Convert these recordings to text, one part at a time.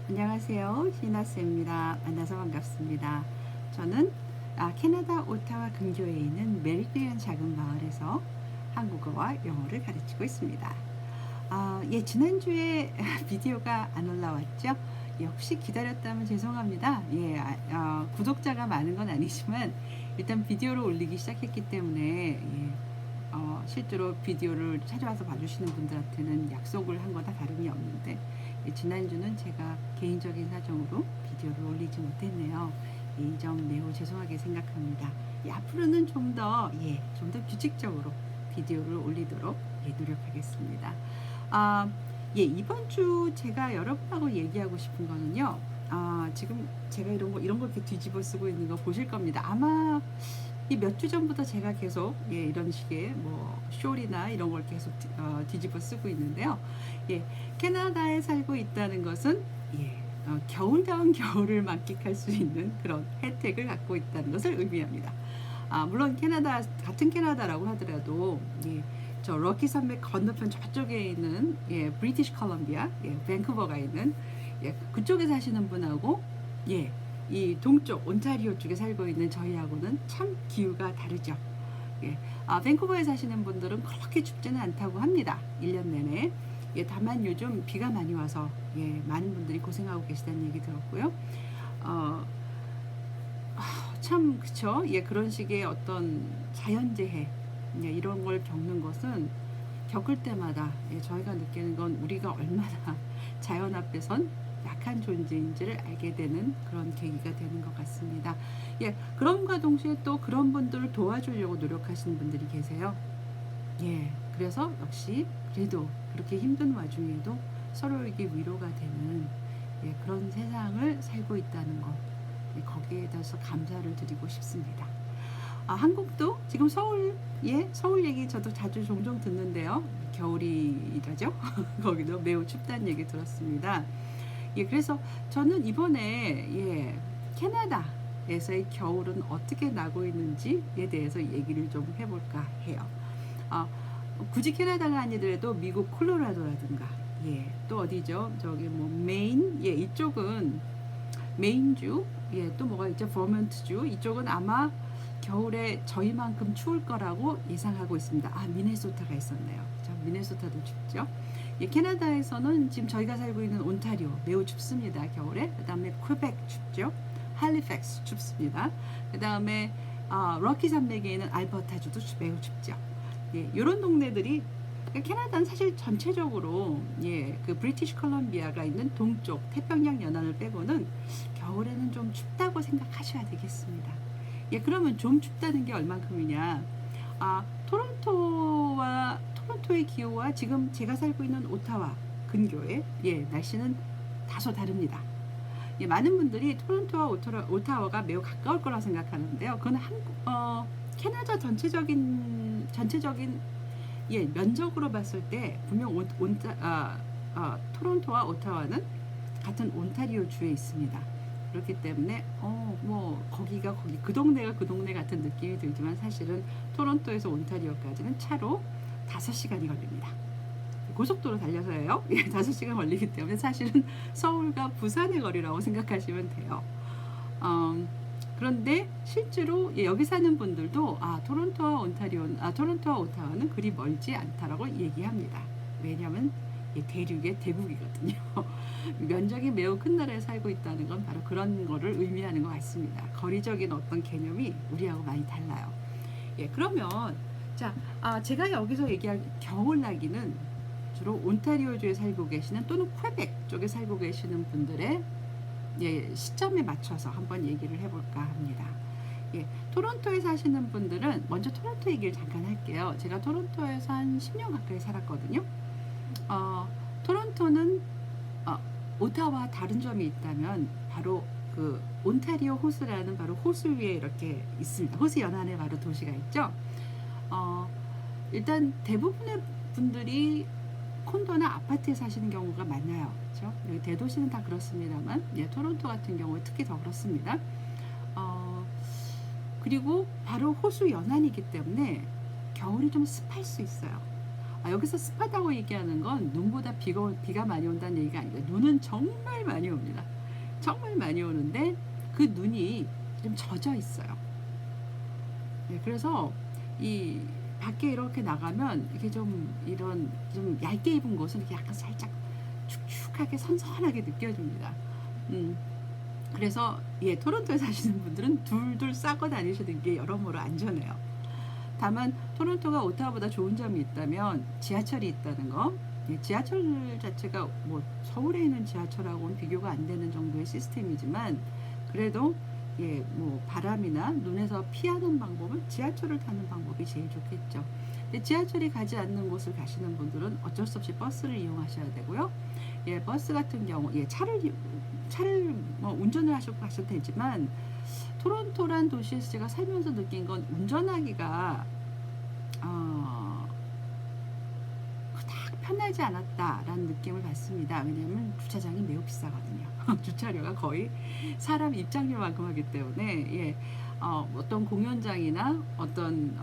안녕하세요. 시나스입니다. 만나서 반갑습니다. 저는 캐나다 오타와 근교에 있는 메리디안 작은 마을에서 한국어와 영어를 가르치고 있습니다. 예, 지난주에 비디오가 안 올라왔죠? 역시 기다렸다면 죄송합니다. 예, 구독자가 많은 건 아니지만 일단 비디오를 올리기 시작했기 때문에 예, 실제로 비디오를 찾아와서 봐주시는 분들한테는 약속을 한 거다 다름이 없는데 지난주는 제가 개인적인 사정으로 비디오를 올리지 못했네요. 이 점 매우 죄송하게 생각합니다. 앞으로는 좀 더 규칙적으로 비디오를 올리도록 노력하겠습니다. 예, 이번 주 제가 여러분하고 얘기하고 싶은 거는요. 지금 제가 이런 거 이렇게 뒤집어 쓰고 있는 거 보실 겁니다. 아마 이 몇 주 전부터 제가 계속 이런 식의 뭐 숄이나 이런 걸 계속 뒤집어 쓰고 있는데요. 예, 캐나다에 살고 있다는 것은 겨울다운 겨울을 만끽할 수 있는 그런 혜택을 갖고 있다는 것을 의미합니다. 물론 같은 캐나다라고 하더라도 저 럭키 산맥 건너편 저쪽에 있는 브리티시 컬럼비아, 밴쿠버가 있는 그쪽에 사시는 분하고 이 동쪽 온타리오 쪽에 살고 있는 저희하고는 참 기후가 다르죠. 밴쿠버에 사시는 분들은 그렇게 춥지는 않다고 합니다. 1년 내내. 다만 요즘 비가 많이 와서 많은 분들이 고생하고 계시다는 얘기 들었고요. 참 그쵸? 그런 식의 어떤 자연재해 이런 걸 겪는 것은 겪을 때마다 저희가 느끼는 건 우리가 얼마나 자연 앞에선 약한 존재인지를 알게 되는 그런 계기가 되는 것 같습니다. 그럼과 동시에 또 그런 분들을 도와주려고 노력하시는 분들이 계세요. 그래서 역시 그래도 그렇게 힘든 와중에도 서로에게 위로가 되는 그런 세상을 살고 있다는 것, 거기에 대해서 감사를 드리고 싶습니다. 한국도 지금 서울 얘기 저도 자주 종종 듣는데요. 겨울이라죠. 거기도 매우 춥다는 얘기 들었습니다. 그래서 저는 이번에 캐나다에서의 겨울은 어떻게 나고 있는지에 대해서 얘기를 좀 해볼까 해요. 굳이 캐나다가 아니더라도 미국 콜로라도라든가 또 어디죠? 저기 뭐 메인 이쪽은 메인주 또 뭐가 있죠? 버먼트주 이쪽은 아마 겨울에 저희만큼 추울 거라고 예상하고 있습니다. 미네소타가 있었네요. 미네소타도 춥죠. 캐나다에서는 지금 저희가 살고 있는 온타리오 매우 춥습니다. 겨울에. 그 다음에 퀘벡 춥죠. 할리팩스 춥습니다. 그 다음에 럭키 산맥에 있는 알버타주도 매우 춥죠. 이런 동네들이 캐나다는 사실 전체적으로 그 브리티시 컬럼비아가 있는 동쪽 태평양 연안을 빼고는 겨울에는 좀 춥다고 생각하셔야 되겠습니다. 그러면 좀 춥다는 게 얼만큼이냐? 토론토의 기후와 지금 제가 살고 있는 오타와 근교의 날씨는 다소 다릅니다. 많은 분들이 토론토와 오타와가 매우 가까울 거라 생각하는데요. 그건 캐나다 전체적인 면적으로 봤을 때 분명 토론토와 오타와는 같은 온타리오 주에 있습니다. 그렇기 때문에 거기가 그 동네가 그 동네 같은 느낌이 들지만 사실은 토론토에서 온타리오까지는 차로 5시간이 걸립니다. 고속도로 달려서예요. 5시간 걸리기 때문에 사실은 서울과 부산의 거리라고 생각하시면 돼요. 그런데 실제로 여기 사는 분들도 토론토와 오타와는 그리 멀지 않다라고 얘기합니다. 왜냐하면 대륙의 대국이거든요. 면적이 매우 큰 나라에 살고 있다는 건 바로 그런 거를 의미하는 것 같습니다. 거리적인 어떤 개념이 우리하고 많이 달라요. 그러면 제가 여기서 얘기할 겨울나기는 주로 온타리오주에 살고 계시는 또는 퀘벡 쪽에 살고 계시는 분들의 시점에 맞춰서 한번 얘기를 해볼까 합니다. 토론토에 사시는 분들은 먼저 토론토 얘기를 잠깐 할게요. 제가 토론토에서 한 10년 가까이 살았거든요. 토론토는 오타와 다른 점이 있다면 바로 그 온타리오 호수라는 바로 호수 위에 이렇게 있습니다. 호수 연안에 바로 도시가 있죠. 일단 대부분의 분들이 콘도나 아파트에 사시는 경우가 많아요. 그렇죠? 여기 대도시는 다 그렇습니다만 토론토 같은 경우에 특히 더 그렇습니다. 그리고 바로 호수 연안이기 때문에 겨울이 좀 습할 수 있어요. 여기서 습하다고 얘기하는 건 눈보다 비가 많이 온다는 얘기가 아니라 눈은 정말 많이 옵니다. 정말 많이 오는데 그 눈이 좀 젖어 있어요. 네, 그래서 이 밖에 이렇게 나가면 이게 좀 이런 좀 얇게 입은 곳은 이렇게 약간 살짝 축축하게 선선하게 느껴집니다. 음, 그래서 토론토에 사시는 분들은 둘둘 싸고 다니시는 게 여러모로 안전해요. 다만 토론토가 오타와보다 좋은 점이 있다면 지하철이 있다는 거. 지하철 자체가 뭐 서울에 있는 지하철하고는 비교가 안 되는 정도의 시스템이지만 그래도 뭐 바람이나 눈에서 피하는 방법은 지하철을 타는 방법이 제일 좋겠죠. 근데 지하철이 가지 않는 곳을 가시는 분들은 어쩔 수 없이 버스를 이용하셔야 되고요. 버스 같은 경우 차를 뭐 운전을 하셔도 가셔도 되지만 토론토란 도시에서 제가 살면서 느낀 건 운전하기가 그닥 편하지 않았다라는 느낌을 받습니다. 왜냐하면 주차장이 매우 비싸거든요. 주차료가 거의 사람 입장료만큼 하기 때문에 어떤 공연장이나 어떤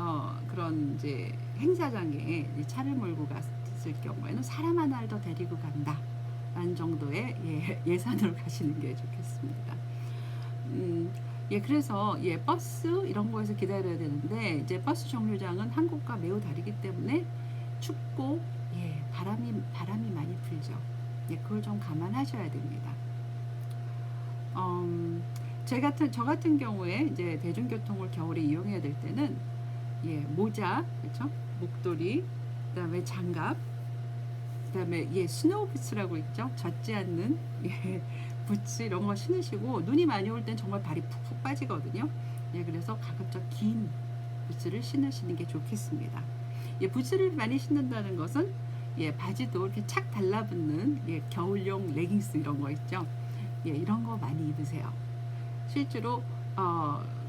그런 이제 행사장에 차를 몰고 갔을 경우에는 사람 하나를 더 데리고 간다라는 정도의 예산으로 가시는 게 좋겠습니다. 그래서 버스 이런 거에서 기다려야 되는데 이제 버스 정류장은 한국과 매우 다르기 때문에 춥고 바람이 많이 불죠. 그걸 좀 감안하셔야 됩니다. 저 같은 경우에 이제 대중교통을 겨울에 이용해야 될 때는 모자, 그렇죠? 목도리, 그다음에 장갑, 그다음에 스노우 부츠라고 있죠? 젖지 않는 부츠 이런 거 신으시고 눈이 많이 올 땐 정말 발이 푹푹 빠지거든요. 그래서 가급적 긴 부츠를 신으시는 게 좋겠습니다. 부츠를 많이 신는다는 것은 바지도 이렇게 착 달라붙는 겨울용 레깅스 이런 거 있죠. 이런 거 많이 입으세요. 실제로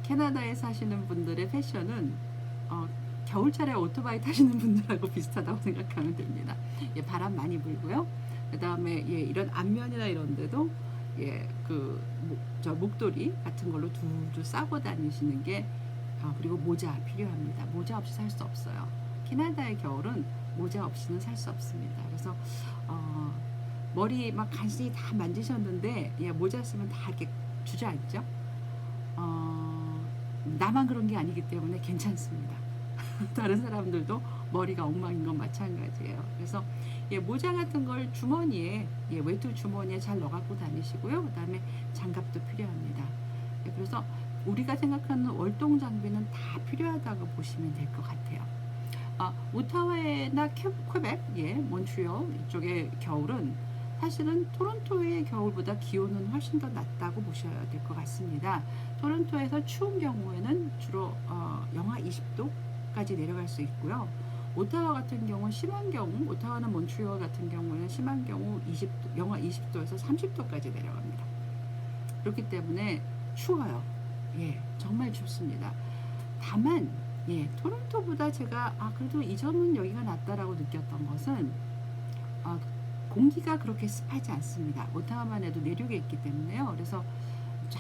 캐나다에 사시는 분들의 패션은 겨울철에 오토바이 타시는 분들하고 비슷하다고 생각하면 됩니다. 바람 많이 불고요. 그 다음에 이런 앞면이나 이런 데도 목도리 같은 걸로 둘둘 싸고 다니시는 게 그리고 모자 필요합니다. 모자 없이 살 수 없어요. 캐나다의 겨울은 모자 없이는 살 수 없습니다. 그래서 머리 막 간신히 다 만지셨는데 모자 쓰면 다 이렇게 주저앉죠. 나만 그런 게 아니기 때문에 괜찮습니다. 다른 사람들도 머리가 엉망인 건 마찬가지예요. 그래서 모자 같은 걸 주머니에 외투 주머니에 잘 넣어갖고 다니시고요. 그 다음에 장갑도 필요합니다. 그래서 우리가 생각하는 월동 장비는 다 필요하다고 보시면 될 것 같아요. 오타와나 퀘벡, 몬트리올 이쪽의 겨울은 사실은 토론토의 겨울보다 기온은 훨씬 더 낮다고 보셔야 될 것 같습니다. 토론토에서 추운 경우에는 주로 영하 20도까지 내려갈 수 있고요. 오타와 같은 경우는 심한 경우, 오타와나 몬트리올 같은 경우는 심한 경우 영하 20도에서 30도까지 내려갑니다. 그렇기 때문에 추워요. 정말 춥습니다. 다만 토론토보다 제가 그래도 이 점은 여기가 낫다라고 느꼈던 것은 공기가 그렇게 습하지 않습니다. 오타와만 해도 내륙에 있기 때문에요. 그래서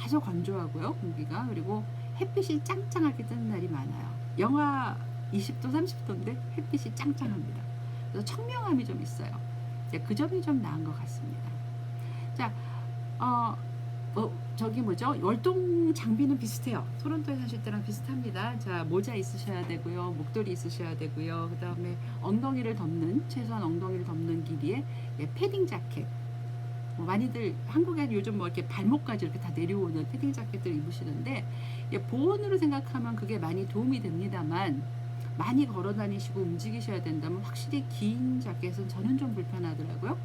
아주 건조하고요, 공기가. 그리고 햇빛이 짱짱하게 뜨는 날이 많아요. 영하 20도, 30도인데 햇빛이 짱짱합니다. 그래서 청명함이 좀 있어요. 그 점이 좀 나은 것 같습니다. 자, 저기 월동 장비는 비슷해요. 토론토에 사실 때랑 비슷합니다. 자, 모자 있으셔야 되고요. 목도리 있으셔야 되고요. 그 다음에 최소한 엉덩이를 덮는 길이에 패딩 자켓. 많이들 한국에 요즘 이렇게 발목까지 이렇게 다 내려오는 패딩 자켓들 입으시는데 보온으로 생각하면 그게 많이 도움이 됩니다만 많이 걸어 다니시고 움직이셔야 된다면 확실히 긴 자켓은 저는 좀 불편하더라고요.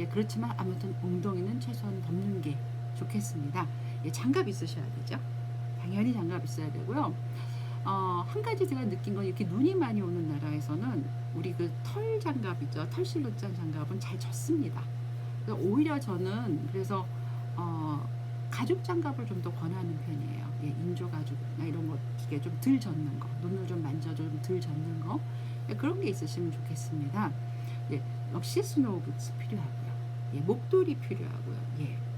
그렇지만 아무튼 엉덩이는 최소한 덮는 게 좋겠습니다. 장갑 있으셔야 되죠. 당연히 장갑 있어야 되고요. 한 가지 제가 느낀 건 이렇게 눈이 많이 오는 나라에서는 우리 털 장갑이죠. 털실로 짠 장갑은 잘 젖습니다. 오히려 저는 그래서 가죽 장갑을 좀 더 권하는 편이에요. 인조 가죽이나 이런 거 이게 좀 덜 젖는 거, 눈을 좀 만져도 좀 덜 젖는 거 그런 게 있으시면 좋겠습니다. 역시 스노우 부츠 필요하고요. 목도리 필요하고요.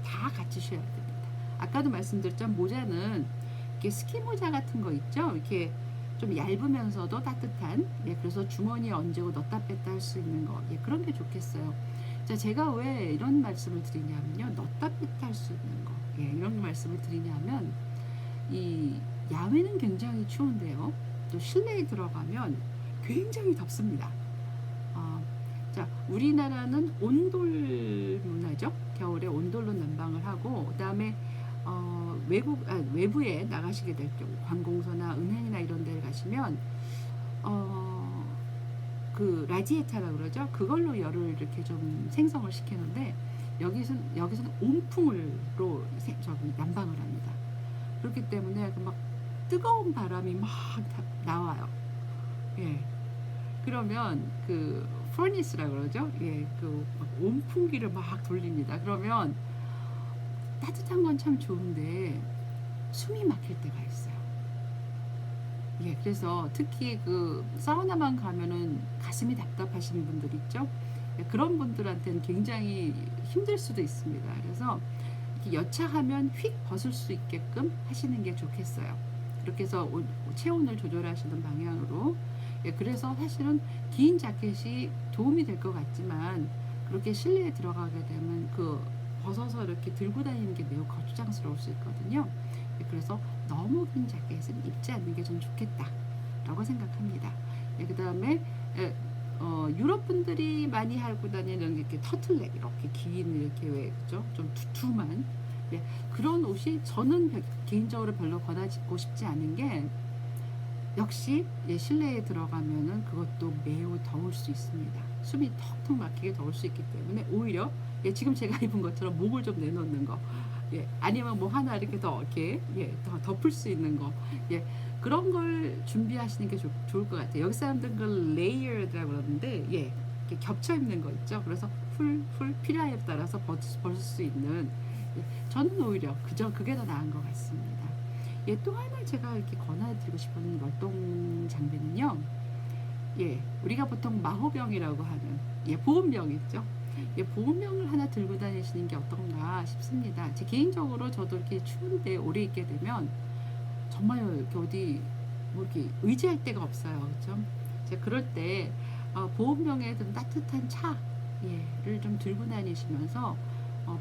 다 갖추셔야 됩니다. 아까도 말씀드렸지만 모자는 이렇게 스키 모자 같은 거 있죠. 이렇게 좀 얇으면서도 따뜻한, 예, 그래서 주머니에 얹고 넣다 뺐다 할 수 있는 거, 예, 그런 게 좋겠어요. 자, 제가 왜 이런 말씀을 드리냐면요, 넣다 뺐다 할 수 있는 거, 예, 이런 말씀을 드리냐면, 이 야외는 굉장히 추운데요, 또 실내에 들어가면 굉장히 덥습니다. 어, 자, 우리나라는 온돌 문화죠. 겨울에 온돌로 난방을 하고, 그다음에 외부에 나가시게 될 경우, 관공서나 은행이나 이런 데를 가시면 어, 그 라지에타라 그러죠. 그걸로 열을 이렇게 좀 생성을 시키는데, 여기서는 온풍으로 저기 난방을 합니다. 그렇기 때문에 그막 뜨거운 바람이 막 나와요. 예. 그러면 그 퍼니스라 그러죠. 예, 그막 온풍기를 막 돌립니다. 그러면 따뜻한 건 참 좋은데 숨이 막힐 때가 있어요. 예, 그래서 특히 그 사우나만 가면은 가슴이 답답하신 분들 있죠. 예, 그런 분들한테는 굉장히 힘들 수도 있습니다. 그래서 이렇게 여차하면 휙 벗을 수 있게끔 하시는 게 좋겠어요. 그렇게 해서 체온을 조절하시는 방향으로. 예, 그래서 사실은 긴 자켓이 도움이 될 것 같지만, 그렇게 실내에 들어가게 되면 그 벗어서 이렇게 들고 다니는 게 매우 거추장스러울 수 있거든요. 예, 그래서 너무 긴 자켓은 입지 않는 게 좀 좋겠다라고 생각합니다. 예, 그 다음에 유럽 분들이 많이 하고 다니는 이렇게 터틀넥, 이렇게 긴, 이렇게 왜 그죠? 좀 두툼한, 예, 그런 옷이 저는 개인적으로 별로 권하고 싶지 않은 게, 역시 예, 실내에 들어가면은 그것도 매우 더울 수 있습니다. 숨이 턱턱 막히게 더울 수 있기 때문에 오히려, 예, 지금 제가 입은 것처럼 목을 좀 내놓는 거, 예, 아니면 뭐 하나 이렇게 더 이렇게, 예, 더 덮을 수 있는 거, 예, 그런 걸 준비하시는 게 좋을 것 같아요. 여기 사람들은 그 레이어드라고 그러는데, 예, 이렇게 겹쳐 입는 거 있죠. 그래서 풀 필요에 따라서 벗을 수 있는, 예, 저는 오히려 그게 더 나은 것 같습니다. 예, 또 하나 제가 이렇게 권해드리고 싶은 월동 장비는요, 예, 우리가 보통 마호병이라고 하는, 예, 보온병 있죠. 예, 보온병을 하나 들고 다니시는 게 어떤가 싶습니다. 제 개인적으로 저도 이렇게 추운데 오래 있게 되면 정말 이렇게 어디 뭐 이렇게 의지할 데가 없어요. 그렇죠? 제가 그럴 때 보온병에 좀 따뜻한 차를 좀 들고 다니시면서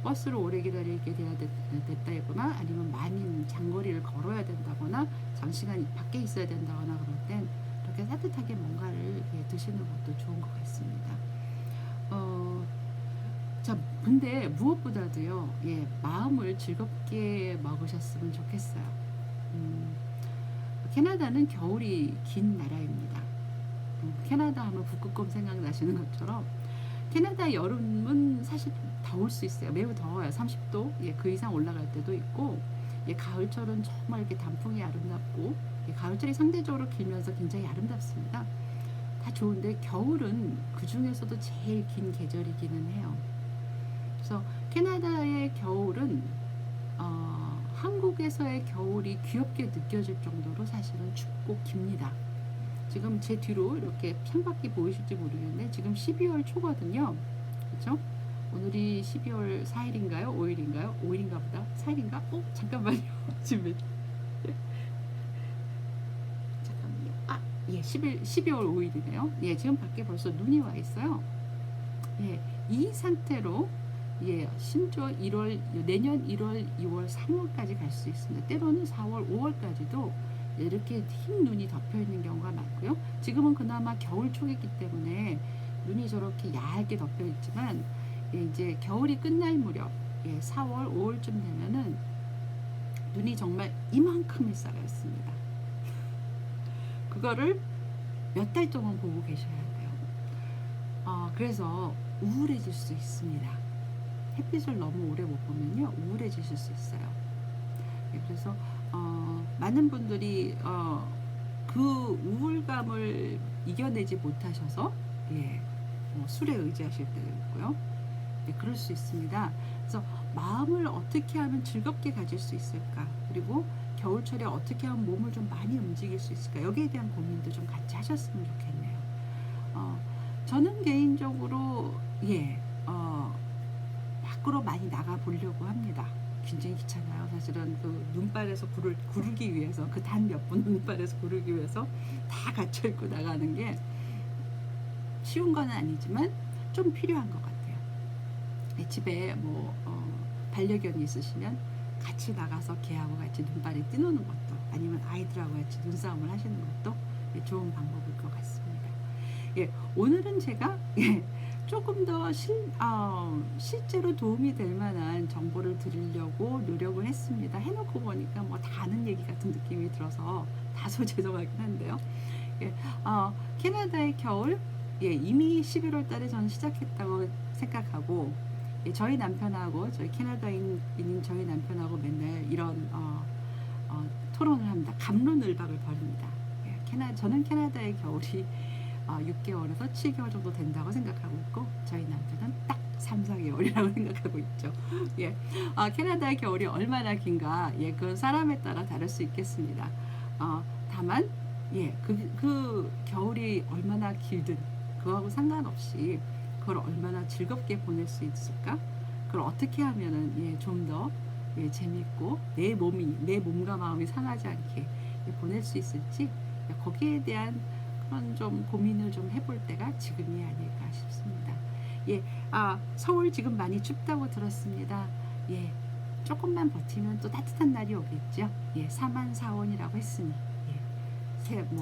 버스를 오래 기다리게 됐다거나, 아니면 많이 장거리를 걸어야 된다거나, 장시간 밖에 있어야 된다거나, 그럴 땐 이렇게 따뜻하게 뭔가를 이렇게 드시는 것도 좋은 것 같습니다. 자, 근데 무엇보다도요, 예, 마음을 즐겁게 먹으셨으면 좋겠어요. 캐나다는 겨울이 긴 나라입니다. 캐나다 하면 북극곰 생각나시는 것처럼, 캐나다 여름은 사실 더울 수 있어요. 매우 더워요. 30도, 예, 그 이상 올라갈 때도 있고, 예, 가을철은 정말 이렇게 단풍이 아름답고, 예, 가을철이 상대적으로 길면서 굉장히 아름답습니다. 다 좋은데 겨울은 그 중에서도 제일 긴 계절이기는 해요. 그래서 캐나다의 겨울은 한국에서의 겨울이 귀엽게 느껴질 정도로 사실은 춥고 깁니다. 지금 제 뒤로 이렇게 창밖이 보이실지 모르겠는데, 지금 12월 초거든요. 그렇죠? 오늘이 12월 4일인가요? 5일인가요? 5일인가 보다. 4일인가? 잠깐만요. 지금 잠깐만요. 예, 12월 5일이네요. 예, 지금 밖에 벌써 눈이 와 있어요. 예, 이 상태로, 예, 심지어 내년 1월, 2월, 3월까지 갈 수 있습니다. 때로는 4월, 5월까지도 이렇게 흰 눈이 덮여 있는 경우가 많고요. 지금은 그나마 겨울 초이기 때문에 눈이 저렇게 얇게 덮여 있지만, 예, 이제 겨울이 끝날 무렵, 예, 4월, 5월쯤 되면은 눈이 정말 이만큼이 쌓여 있습니다. 그거를 몇 달 동안 보고 계셔야 돼요. 그래서 우울해질 수 있습니다. 햇빛을 너무 오래 못 보면요, 우울해지실 수 있어요. 예, 그래서 많은 분들이 그 우울감을 이겨내지 못하셔서, 예, 술에 의지하실 때도 있고요. 예, 그럴 수 있습니다. 그래서 마음을 어떻게 하면 즐겁게 가질 수 있을까, 그리고 겨울철에 어떻게 하면 몸을 좀 많이 움직일 수 있을까, 여기에 대한 고민도 좀 같이 하셨으면 좋겠네요. 저는 개인적으로, 예, 밖으로 많이 나가 보려고 합니다. 굉장히 귀찮아요, 사실. 사실은 그 눈발에서 구르기 위해서 그 단 몇 분 눈발에서 구르기 위해서 다 갖춰 입고 나가는 게 쉬운 건 아니지만 좀 필요한 것 같아요. 집에 뭐 반려견이 있으시면 같이 나가서 개하고 같이 눈발에 뛰노는 것도, 아니면 아이들하고 같이 눈싸움을 하시는 것도 좋은 방법일 것 같습니다. 예, 오늘은 제가 조금 더 실제로 도움이 될 만한 정보를 드리려고 노력을 했습니다. 해놓고 보니까 뭐 다 아는 얘기 같은 느낌이 들어서 다소 죄송하긴 한데요. 예, 캐나다의 겨울, 이미 11월 달에 저는 시작했다고 생각하고, 저희 남편하고, 저희 캐나다인인 저희 남편하고 맨날 이런 토론을 합니다. 갑론을박을 벌입니다. 저는 캐나다의 겨울이 6개월에서 7개월 정도 된다고 생각하고 있고, 저희 남편은 딱 3, 4개월이라고 생각하고 있죠. 캐나다의 겨울이 얼마나 긴가, 그건 사람에 따라 다를 수 있겠습니다. 다만, 그 겨울이 얼마나 길든 그거하고 상관없이 그걸 얼마나 즐겁게 보낼 수 있을까? 그걸 어떻게 하면은 좀 더 재밌고 내 몸과 마음이 상하지 않게 보낼 수 있을지, 거기에 대한 그런 좀 고민을 좀 해볼 때가 지금이 아닐까 싶습니다. 서울 지금 많이 춥다고 들었습니다. 조금만 버티면 또 따뜻한 날이 오겠죠. 사만사온이라고 했으니,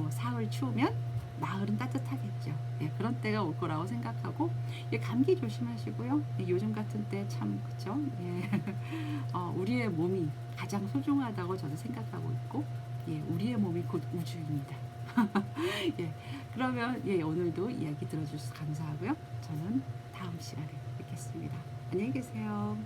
사흘 추우면 나흘은 따뜻하겠죠. 그런 때가 올 거라고 생각하고, 감기 조심하시고요. 요즘 같은 때 참, 그쵸? 우리의 몸이 가장 소중하다고 저는 생각하고 있고, 우리의 몸이 곧 우주입니다. 그러면 오늘도 이야기 들어주셔서 감사하고요. 저는 다음 시간에 뵙겠습니다. 안녕히 계세요.